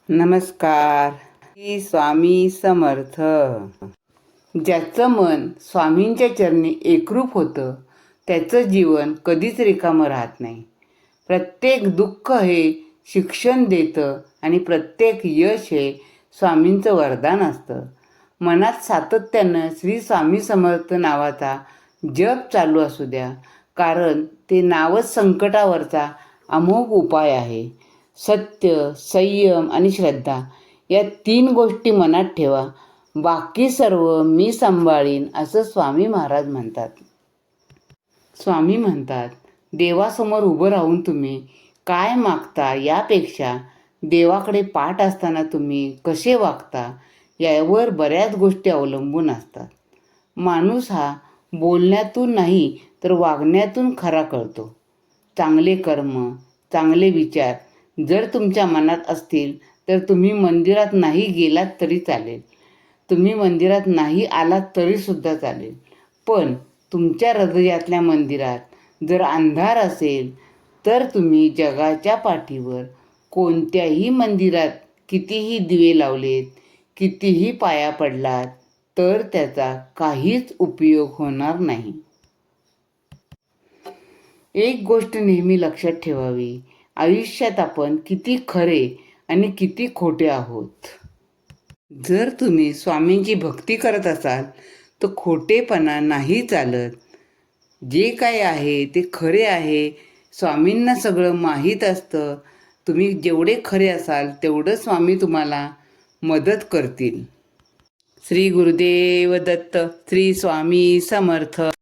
नमस्कार. श्री स्वामी समर्थ. ज्याचं मन स्वामींच्या चरणी एकरूप होतं त्याचं जीवन कधीच रिकामं राहत नाही. प्रत्येक दुःख हे शिक्षण देतं आणि प्रत्येक यश हे स्वामींचं वरदान असतं. मनात सातत्यानं श्री स्वामी समर्थ नावाचा जप चालू असू द्या, कारण ते नावच संकटावरचा अमोघ उपाय आहे. सत्य, संयम आणि श्रद्धा या 3 गोष्टी मनात ठेवा. बाकी सर्व मी सांभाळीन, असं स्वामी महाराज म्हणतात. स्वामी म्हणतात, देवासमोर उभं राहून तुम्ही काय मागता यापेक्षा देवाकडे पाठ असताना तुम्ही कसे वागता यावर बऱ्याच गोष्टी अवलंबून असतात. माणूस हा बोलण्यातून नाही तर वागण्यातून खरा कळतो. चांगले कर्म, चांगले विचार जर तुमच्या मनात असतील तर तुम्ही मंदिरात नाही गेलात तरी चालेल, तुम्ही मंदिरात नाही आलात तरीसुद्धा चालेल. पण तुमच्या हृदयातल्या मंदिरात जर अंधार असेल तर तुम्ही जगाच्या पाठीवर कोणत्याही मंदिरात कितीही दिवे लावलेत, कितीही पाया पडलात तर त्याचा काहीच उपयोग होणार नाही. एक गोष्ट नेहमी लक्षात ठेवावी, आयुष्यात आपण किती खरे आणि किती खोटे आहोत. जर तुम्ही स्वामींची भक्ती करत असाल तर खोटेपणा नाही चालत. जे काय आहे ते खरे आहे. स्वामींना सगळं माहीत असतं. तुम्ही जेवढे खरे असाल तेवढं स्वामी तुम्हाला मदत करतील. श्री गुरुदेव दत्त. श्री स्वामी समर्थ.